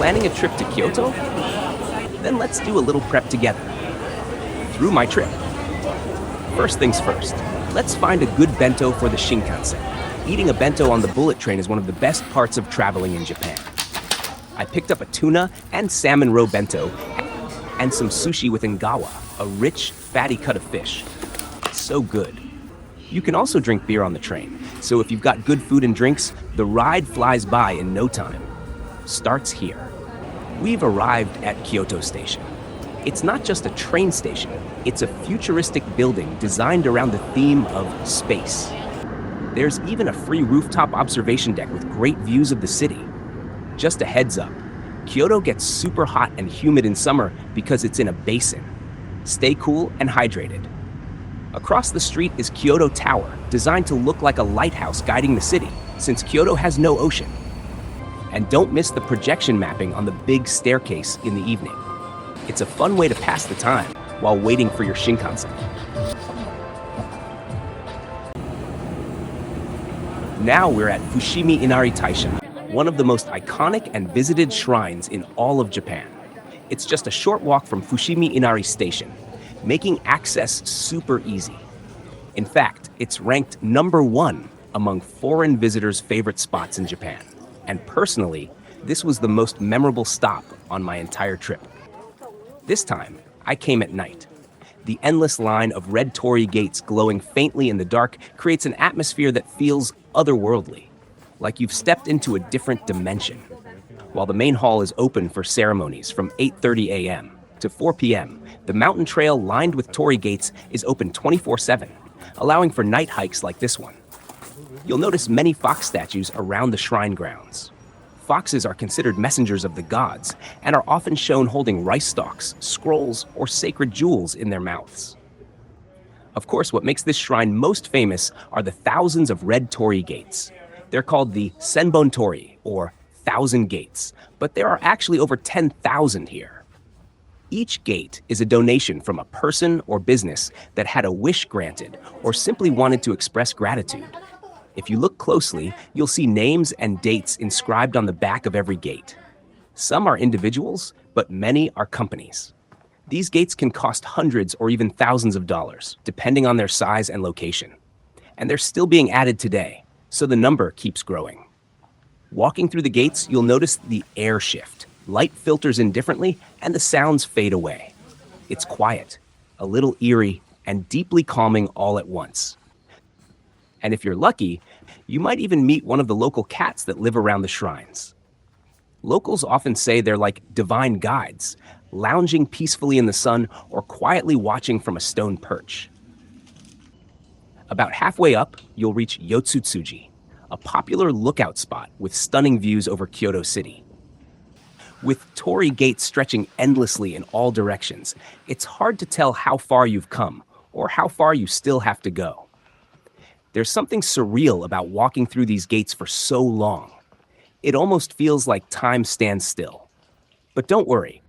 Planning a trip to Kyoto? Then let's do a little prep together. Through my trip. First things first, let's find a good bento for the Shinkansen. Eating a bento on the bullet train is one of the best parts of traveling in Japan. I picked up a tuna and salmon roe bento and some sushi with ngawa, a rich, fatty cut of fish. So good. You can also drink beer on the train, so if you've got good food and drinks, the ride flies by in no time. Starts here. We've arrived at Kyoto Station. It's not just a train station, it's a futuristic building designed around the theme of space. There's even a free rooftop observation deck with great views of the city. Just a heads up, Kyoto gets super hot and humid in summer because it's in a basin. Stay cool and hydrated. Across the street is Kyoto Tower, designed to look like a lighthouse guiding the city, since Kyoto has no ocean. And don't miss the projection mapping on the big staircase in the evening. It's a fun way to pass the time while waiting for your Shinkansen. Now we're at Fushimi Inari Taisha, one of the most iconic and visited shrines in all of Japan. It's just a short walk from Fushimi Inari Station, making access super easy. In fact, it's ranked #1 among foreign visitors' favorite spots in Japan. And personally, this was the most memorable stop on my entire trip. This time, I came at night. The endless line of red torii gates glowing faintly in the dark creates an atmosphere that feels otherworldly, like you've stepped into a different dimension. While the main hall is open for ceremonies from 8:30 a.m. to 4 p.m., the mountain trail lined with torii gates is open 24/7, allowing for night hikes like this one. You'll notice many fox statues around the shrine grounds. Foxes are considered messengers of the gods and are often shown holding rice stalks, scrolls, or sacred jewels in their mouths. Of course, what makes this shrine most famous are the thousands of red torii gates. They're called the Senbon Torii, or 1,000 gates, but there are actually over 10,000 here. Each gate is a donation from a person or business that had a wish granted or simply wanted to express gratitude. If you look closely, you'll see names and dates inscribed on the back of every gate. Some are individuals, but many are companies. These gates can cost hundreds or even thousands of dollars, depending on their size and location. And they're still being added today, so the number keeps growing. Walking through the gates, you'll notice the air shift. Light filters in differently, and the sounds fade away. It's quiet, a little eerie, and deeply calming all at once. And if you're lucky, you might even meet one of the local cats that live around the shrines. Locals often say they're like divine guides, lounging peacefully in the sun or quietly watching from a stone perch. About halfway up, you'll reach Yotsutsuji, a popular lookout spot with stunning views over Kyoto City. With torii gates stretching endlessly in all directions, it's hard to tell how far you've come or how far you still have to go. There's something surreal about walking through these gates for so long. It almost feels like time stands still. But don't worry.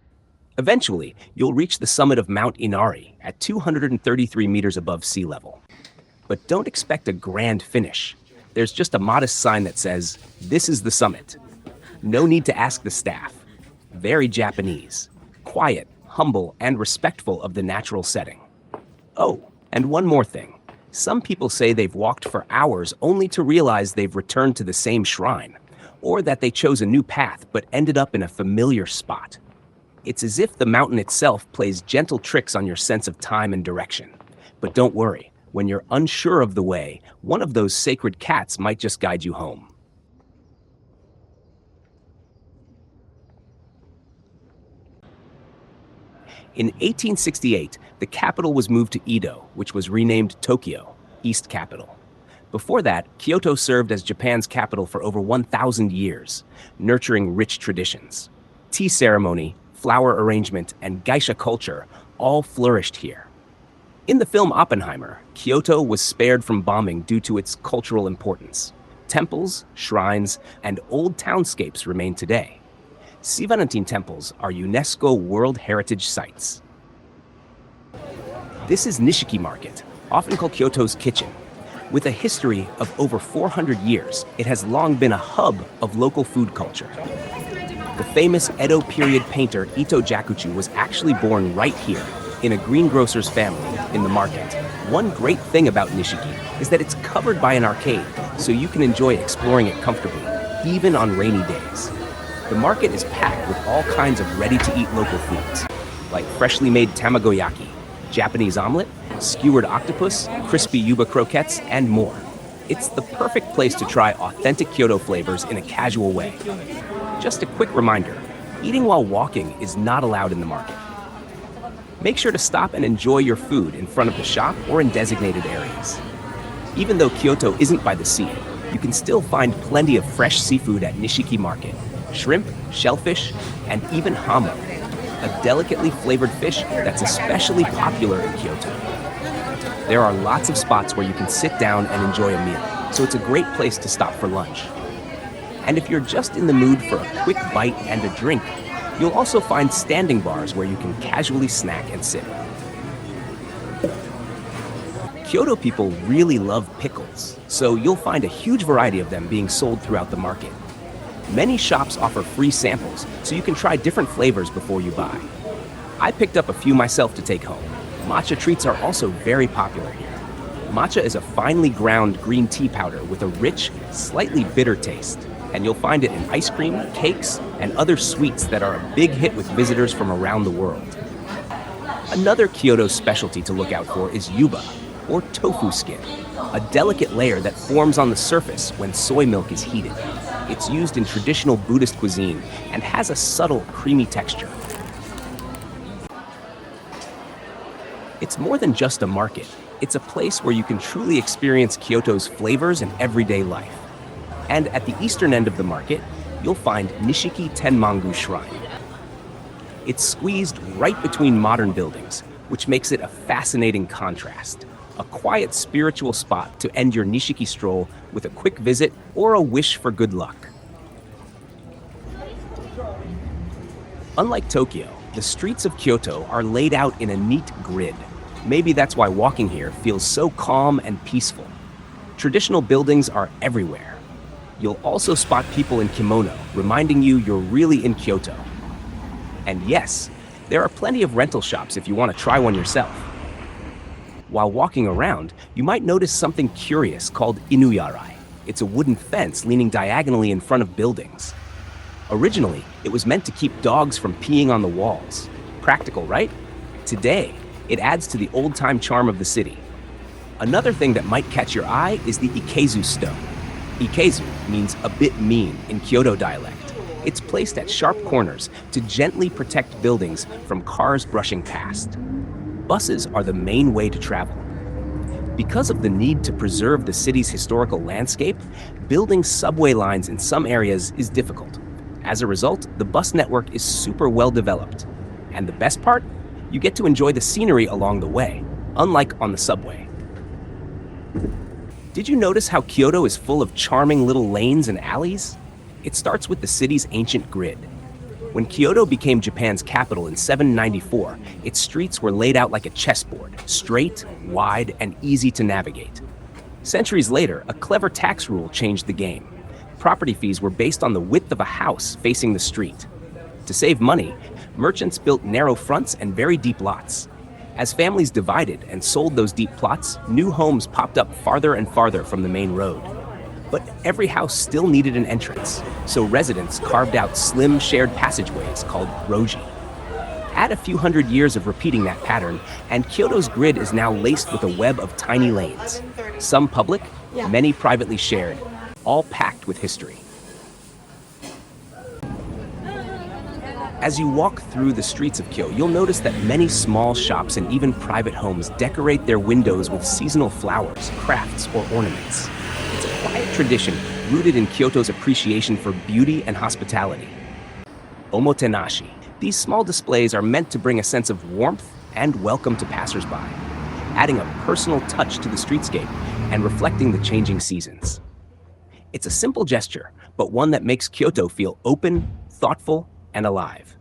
Eventually, you'll reach the summit of Mount Inari at 233 meters above sea level. But don't expect a grand finish. There's just a modest sign that says, "This is the summit." No need to ask the staff. Very Japanese. Quiet, humble, and respectful of the natural setting. Oh, and one more thing. Some people say they've walked for hours only to realize they've returned to the same shrine, or that they chose a new path but ended up in a familiar spot. It's as if the mountain itself plays gentle tricks on your sense of time and direction. But don't worry, when you're unsure of the way, one of those sacred cats might just guide you home. In 1868, the capital was moved to Edo, which was renamed Tokyo, East Capital. Before that, Kyoto served as Japan's capital for over 1,000 years, nurturing rich traditions. Tea ceremony, flower arrangement, and geisha culture all flourished here. In the film Oppenheimer, Kyoto was spared from bombing due to its cultural importance. Temples, shrines, and old townscapes remain today. Sivanantine temples are UNESCO World Heritage Sites. This is Nishiki Market, often called Kyoto's kitchen. With a history of over 400 years, it has long been a hub of local food culture. The famous Edo period painter Ito Jakuchi was actually born right here, in a greengrocer's family, in the market. One great thing about Nishiki is that it's covered by an arcade, so you can enjoy exploring it comfortably, even on rainy days. The market is packed with all kinds of ready-to-eat local foods, like freshly made tamagoyaki, Japanese omelet, skewered octopus, crispy yuba croquettes, and more. It's the perfect place to try authentic Kyoto flavors in a casual way. Just a quick reminder, eating while walking is not allowed in the market. Make sure to stop and enjoy your food in front of the shop or in designated areas. Even though Kyoto isn't by the sea, you can still find plenty of fresh seafood at Nishiki Market. Shrimp, shellfish, and even hamo, a delicately flavored fish that's especially popular in Kyoto. There are lots of spots where you can sit down and enjoy a meal, so it's a great place to stop for lunch. And if you're just in the mood for a quick bite and a drink, you'll also find standing bars where you can casually snack and sip. Kyoto people really love pickles, so you'll find a huge variety of them being sold throughout the market. Many shops offer free samples, so you can try different flavors before you buy. I picked up a few myself to take home. Matcha treats are also very popular here. Matcha is a finely ground green tea powder with a rich, slightly bitter taste, and you'll find it in ice cream, cakes, and other sweets that are a big hit with visitors from around the world. Another Kyoto specialty to look out for is yuba, or tofu skin, a delicate layer that forms on the surface when soy milk is heated. It's used in traditional Buddhist cuisine and has a subtle, creamy texture. It's more than just a market. It's a place where you can truly experience Kyoto's flavors in everyday life. And at the eastern end of the market, you'll find Nishiki Tenmangu Shrine. It's squeezed right between modern buildings, which makes it a fascinating contrast. A quiet spiritual spot to end your Nishiki stroll with a quick visit or a wish for good luck. Unlike Tokyo, the streets of Kyoto are laid out in a neat grid. Maybe that's why walking here feels so calm and peaceful. Traditional buildings are everywhere. You'll also spot people in kimono, reminding you you're really in Kyoto. And yes, there are plenty of rental shops if you want to try one yourself. While walking around, you might notice something curious called inuyarai. It's a wooden fence leaning diagonally in front of buildings. Originally, it was meant to keep dogs from peeing on the walls. Practical, right? Today, it adds to the old-time charm of the city. Another thing that might catch your eye is the Ikezu stone. Ikezu means a bit mean in Kyoto dialect. It's placed at sharp corners to gently protect buildings from cars brushing past. Buses are the main way to travel. Because of the need to preserve the city's historical landscape, building subway lines in some areas is difficult. As a result, the bus network is super well developed. And the best part? You get to enjoy the scenery along the way, unlike on the subway. Did you notice how Kyoto is full of charming little lanes and alleys? It starts with the city's ancient grid. When Kyoto became Japan's capital in 794, its streets were laid out like a chessboard, straight, wide, and easy to navigate. Centuries later, a clever tax rule changed the game. Property fees were based on the width of a house facing the street. To save money, merchants built narrow fronts and very deep lots. As families divided and sold those deep plots, new homes popped up farther and farther from the main road. But every house still needed an entrance, so residents carved out slim shared passageways called roji. Add a few hundred years of repeating that pattern, and Kyoto's grid is now laced with a web of tiny lanes. Some public, many privately shared, all packed with history. As you walk through the streets of Kyoto, you'll notice that many small shops and even private homes decorate their windows with seasonal flowers, crafts, or ornaments. It's a quiet tradition rooted in Kyoto's appreciation for beauty and hospitality. Omotenashi. These small displays are meant to bring a sense of warmth and welcome to passersby, adding a personal touch to the streetscape and reflecting the changing seasons. It's a simple gesture, but one that makes Kyoto feel open, thoughtful, and alive.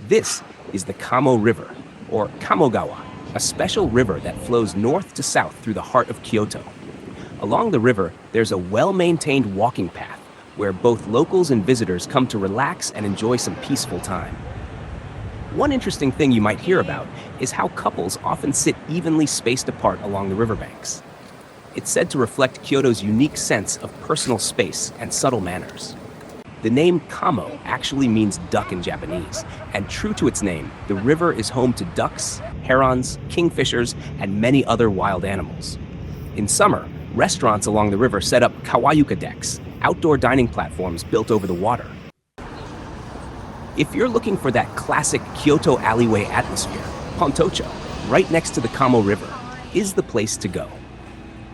This is the Kamo River, or Kamogawa, a special river that flows north to south through the heart of Kyoto. Along the river, there's a well-maintained walking path where both locals and visitors come to relax and enjoy some peaceful time. One interesting thing you might hear about is how couples often sit evenly spaced apart along the riverbanks. It's said to reflect Kyoto's unique sense of personal space and subtle manners. The name Kamo actually means duck in Japanese, and true to its name, the river is home to ducks, herons, kingfishers, and many other wild animals. In summer, restaurants along the river set up kawayuka decks, outdoor dining platforms built over the water. If you're looking for that classic Kyoto alleyway atmosphere, Pontocho, right next to the Kamo River, is the place to go.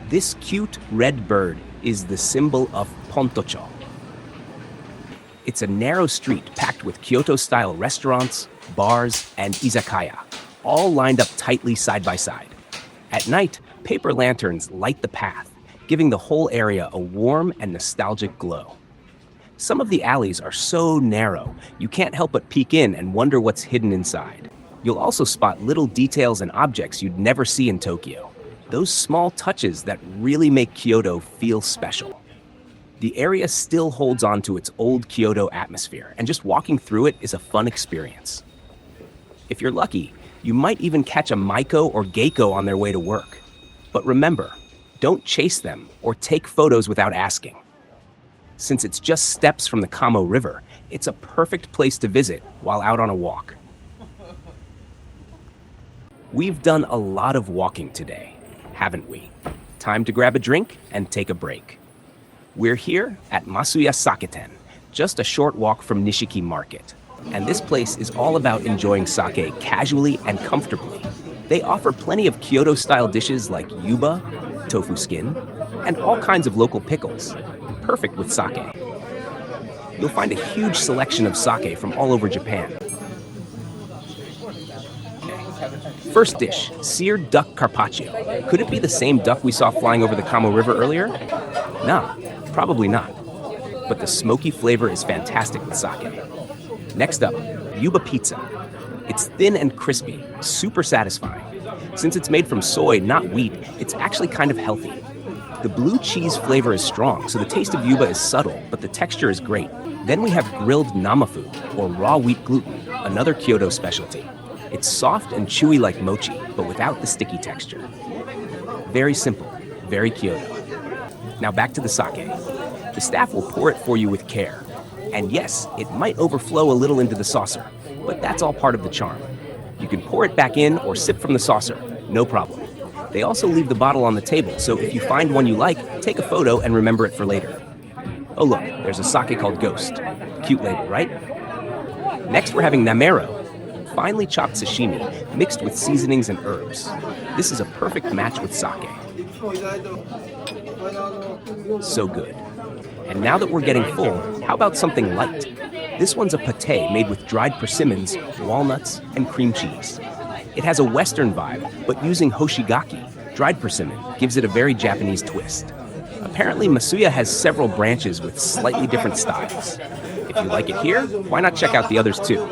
This cute red bird is the symbol of Pontocho. It's a narrow street packed with Kyoto-style restaurants, bars, and izakaya, all lined up tightly side by side. At night, paper lanterns light the path, giving the whole area a warm and nostalgic glow. Some of the alleys are so narrow, you can't help but peek in and wonder what's hidden inside. You'll also spot little details and objects you'd never see in Tokyo. Those small touches that really make Kyoto feel special. The area still holds on to its old Kyoto atmosphere, and just walking through it is a fun experience. If you're lucky, you might even catch a Maiko or Geiko on their way to work. But remember, don't chase them or take photos without asking. Since it's just steps from the Kamo River, it's a perfect place to visit while out on a walk. We've done a lot of walking today, haven't we? Time to grab a drink and take a break. We're here at Masuya Saketen, just a short walk from Nishiki Market. And this place is all about enjoying sake casually and comfortably. They offer plenty of Kyoto-style dishes like yuba, tofu skin, and all kinds of local pickles, perfect with sake. You'll find a huge selection of sake from all over Japan. First dish, seared duck carpaccio. Could it be the same duck we saw flying over the Kamo River earlier? Nah, probably not. But the smoky flavor is fantastic with sake. Next up, yuba pizza. It's thin and crispy, super satisfying. Since it's made from soy, not wheat, it's actually kind of healthy. The blue cheese flavor is strong, so the taste of yuba is subtle, but the texture is great. Then we have grilled namafu, or raw wheat gluten, another Kyoto specialty. It's soft and chewy like mochi, but without the sticky texture. Very simple, very Kyoto. Now back to the sake. The staff will pour it for you with care. And yes, it might overflow a little into the saucer, but that's all part of the charm. You can pour it back in or sip from the saucer, no problem. They also leave the bottle on the table, so if you find one you like, take a photo and remember it for later. Oh look, there's a sake called Ghost. Cute label, right? Next we're having namero, finely chopped sashimi, mixed with seasonings and herbs. This is a perfect match with sake. So good. And now that we're getting full, how about something light? This one's a pate made with dried persimmons, walnuts, and cream cheese. It has a Western vibe, but using hoshigaki, dried persimmon, gives it a very Japanese twist. Apparently, Masuya has several branches with slightly different styles. If you like it here, why not check out the others too?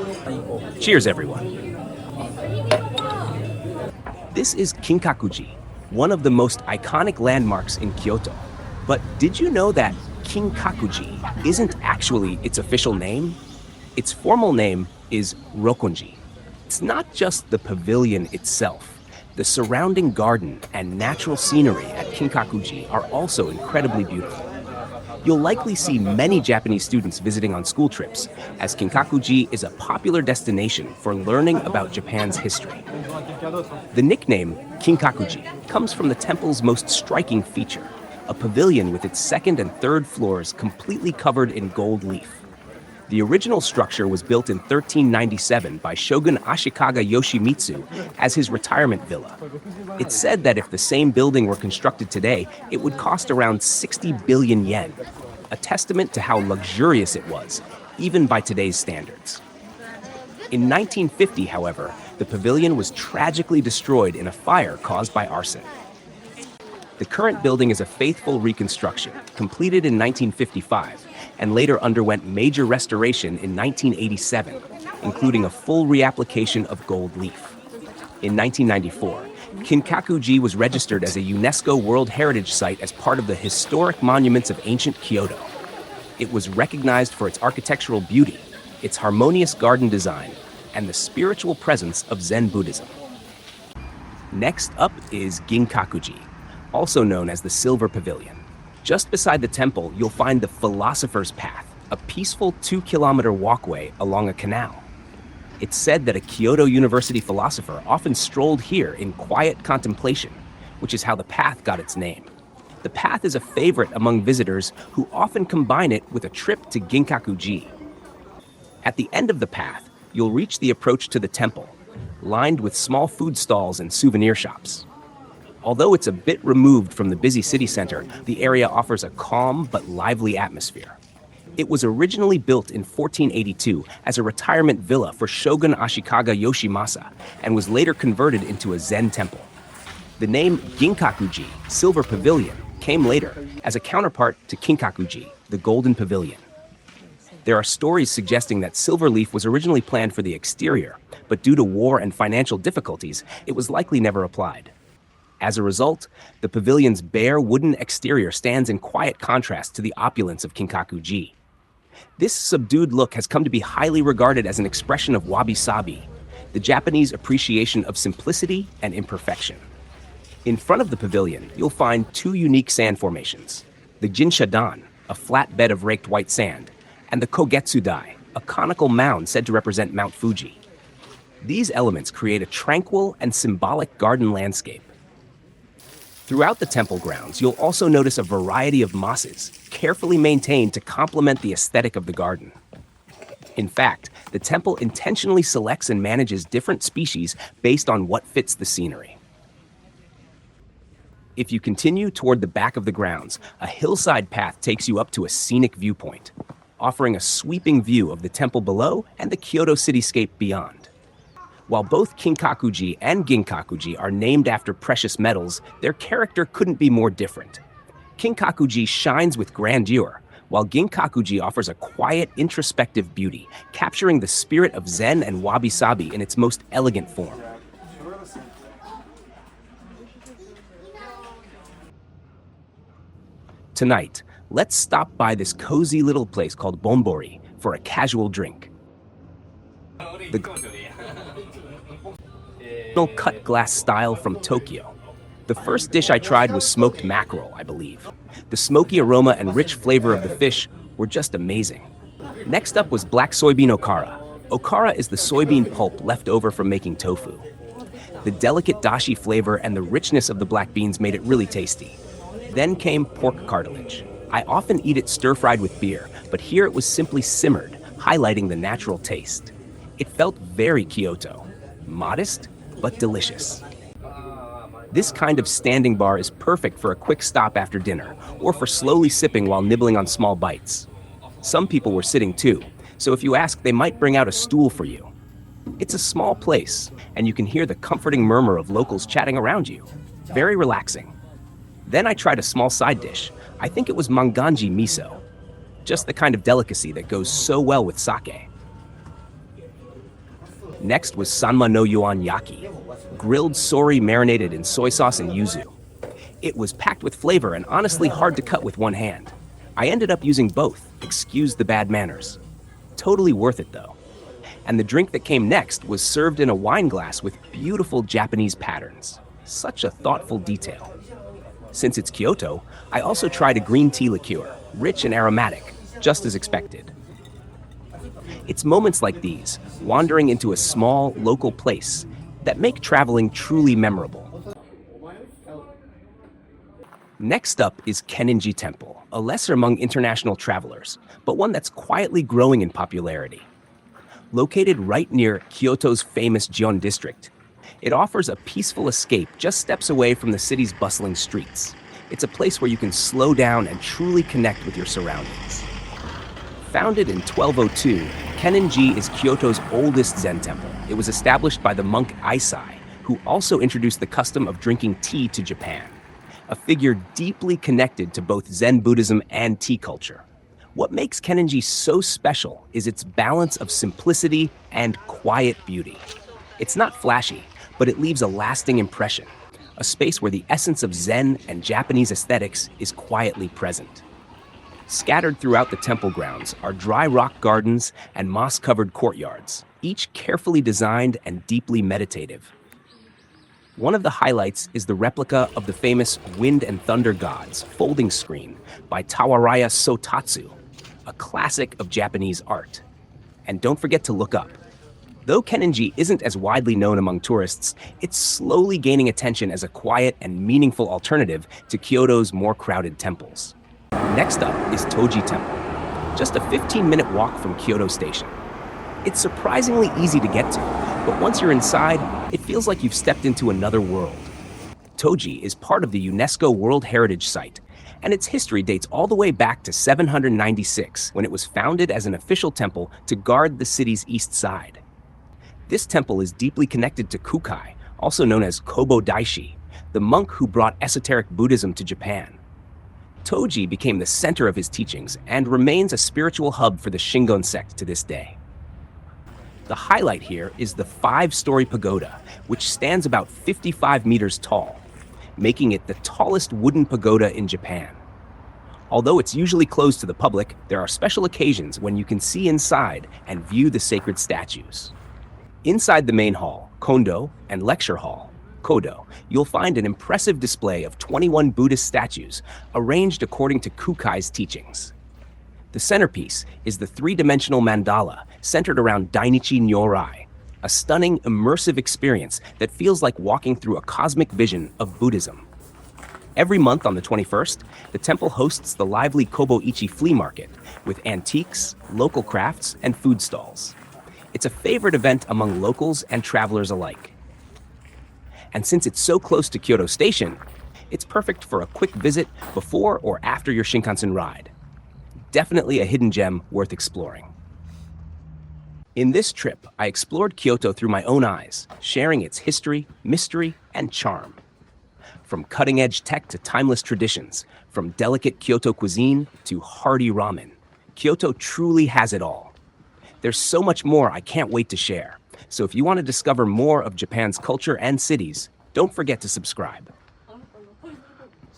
Cheers, everyone. This is Kinkaku-ji, one of the most iconic landmarks in Kyoto. But did you know that Kinkaku-ji isn't actually its official name? Its formal name is Rokonji. It's not just the pavilion itself. The surrounding garden and natural scenery at Kinkaku-ji are also incredibly beautiful. You'll likely see many Japanese students visiting on school trips, as Kinkaku-ji is a popular destination for learning about Japan's history. The nickname Kinkaku-ji comes from the temple's most striking feature, a pavilion with its second and third floors completely covered in gold leaf. The original structure was built in 1397 by Shogun Ashikaga Yoshimitsu as his retirement villa. It's said that if the same building were constructed today, it would cost around 60 billion yen, a testament to how luxurious it was, even by today's standards. In 1950, however, the pavilion was tragically destroyed in a fire caused by arson. The current building is a faithful reconstruction, completed in 1955, and later underwent major restoration in 1987, including a full reapplication of gold leaf. In 1994, Kinkaku-ji was registered as a UNESCO World Heritage Site as part of the Historic Monuments of Ancient Kyoto. It was recognized for its architectural beauty, its harmonious garden design, and the spiritual presence of Zen Buddhism. Next up is Ginkaku-ji, also known as the Silver Pavilion. Just beside the temple, you'll find the Philosopher's Path, a peaceful 2-kilometer walkway along a canal. It's said that a Kyoto University philosopher often strolled here in quiet contemplation, which is how the path got its name. The path is a favorite among visitors who often combine it with a trip to Ginkaku-ji. At the end of the path, you'll reach the approach to the temple, lined with small food stalls and souvenir shops. Although it's a bit removed from the busy city center, the area offers a calm but lively atmosphere. It was originally built in 1482 as a retirement villa for Shogun Ashikaga Yoshimasa and was later converted into a Zen temple. The name Ginkaku-ji, Silver Pavilion, came later as a counterpart to Kinkaku-ji, the Golden Pavilion. There are stories suggesting that silver leaf was originally planned for the exterior, but due to war and financial difficulties, it was likely never applied. As a result, the pavilion's bare wooden exterior stands in quiet contrast to the opulence of Kinkaku-ji. This subdued look has come to be highly regarded as an expression of wabi-sabi, the Japanese appreciation of simplicity and imperfection. In front of the pavilion, you'll find 2 unique sand formations, the Jinshadan, a flat bed of raked white sand, and the Kogetsu-dai, a conical mound said to represent Mount Fuji. These elements create a tranquil and symbolic garden landscape. Throughout the temple grounds, you'll also notice a variety of mosses, carefully maintained to complement the aesthetic of the garden. In fact, the temple intentionally selects and manages different species based on what fits the scenery. If you continue toward the back of the grounds, a hillside path takes you up to a scenic viewpoint, offering a sweeping view of the temple below and the Kyoto cityscape beyond. While both Kinkaku-ji and Ginkaku-ji are named after precious metals, their character couldn't be more different. Kinkaku-ji shines with grandeur, while Ginkaku-ji offers a quiet, introspective beauty, capturing the spirit of Zen and wabi-sabi in its most elegant form. Tonight, let's stop by this cozy little place called Bonbori for a casual drink. The cut glass style from Tokyo. The first dish I tried was smoked mackerel, I believe. The smoky aroma and rich flavor of the fish were just amazing. Next up was black soybean okara. Okara is the soybean pulp left over from making tofu. The delicate dashi flavor and the richness of the black beans made it really tasty. Then came pork cartilage. I often eat it stir-fried with beer, but here it was simply simmered, highlighting the natural taste. It felt very Kyoto, modest, but delicious. This kind of standing bar is perfect for a quick stop after dinner, or for slowly sipping while nibbling on small bites. Some people were sitting too, so if you ask, they might bring out a stool for you. It's a small place, and you can hear the comforting murmur of locals chatting around you. Very relaxing. Then I tried a small side dish. I think it was manganji miso, just the kind of delicacy that goes so well with sake. Next was sanma no yuan yaki, grilled sori marinated in soy sauce and yuzu. It was packed with flavor and honestly hard to cut with one hand. I ended up using both, excuse the bad manners. Totally worth it though. And the drink that came next was served in a wine glass with beautiful Japanese patterns. Such a thoughtful detail. Since it's Kyoto, I also tried a green tea liqueur, rich and aromatic, just as expected. It's moments like these, wandering into a small, local place, that make traveling truly memorable. Next up is Kennin-ji Temple, a lesser among international travelers, but one that's quietly growing in popularity. Located right near Kyoto's famous Gion district, it offers a peaceful escape just steps away from the city's bustling streets. It's a place where you can slow down and truly connect with your surroundings. Founded in 1202, Kennin-ji is Kyoto's oldest Zen temple. It was established by the monk Aisai, who also introduced the custom of drinking tea to Japan, a figure deeply connected to both Zen Buddhism and tea culture. What makes Kennin-ji so special is its balance of simplicity and quiet beauty. It's not flashy, but it leaves a lasting impression, a space where the essence of Zen and Japanese aesthetics is quietly present. Scattered throughout the temple grounds are dry rock gardens and moss-covered courtyards, each carefully designed and deeply meditative. One of the highlights is the replica of the famous Wind and Thunder Gods folding screen by Tawaraya Sotatsu, a classic of Japanese art. And don't forget to look up. Though Kennin-ji isn't as widely known among tourists, it's slowly gaining attention as a quiet and meaningful alternative to Kyoto's more crowded temples. Next up is To-ji Temple, just a 15-minute walk from Kyoto Station. It's surprisingly easy to get to, but once you're inside, it feels like you've stepped into another world. To-ji is part of the UNESCO World Heritage Site, and its history dates all the way back to 796, when it was founded as an official temple to guard the city's east side. This temple is deeply connected to Kukai, also known as Kobo Daishi, the monk who brought esoteric Buddhism to Japan. To-ji became the center of his teachings and remains a spiritual hub for the Shingon sect to this day. The highlight here is the 5-story pagoda, which stands about 55 meters tall, making it the tallest wooden pagoda in Japan. Although it's usually closed to the public, there are special occasions when you can see inside and view the sacred statues. Inside the main hall, Kondo, and lecture hall, Kodo, you'll find an impressive display of 21 Buddhist statues arranged according to Kukai's teachings. The centerpiece is the 3-dimensional mandala centered around Dainichi Nyorai, a stunning, immersive experience that feels like walking through a cosmic vision of Buddhism. Every month on the 21st, the temple hosts the lively Kobo-ichi flea market with antiques, local crafts, and food stalls. It's a favorite event among locals and travelers alike. And since it's so close to Kyoto Station, it's perfect for a quick visit before or after your Shinkansen ride. Definitely a hidden gem worth exploring. In this trip, I explored Kyoto through my own eyes, sharing its history, mystery, and charm. From cutting-edge tech to timeless traditions, from delicate Kyoto cuisine to hearty ramen, Kyoto truly has it all. There's so much more I can't wait to share. So if you want to discover more of Japan's culture and cities, don't forget to subscribe.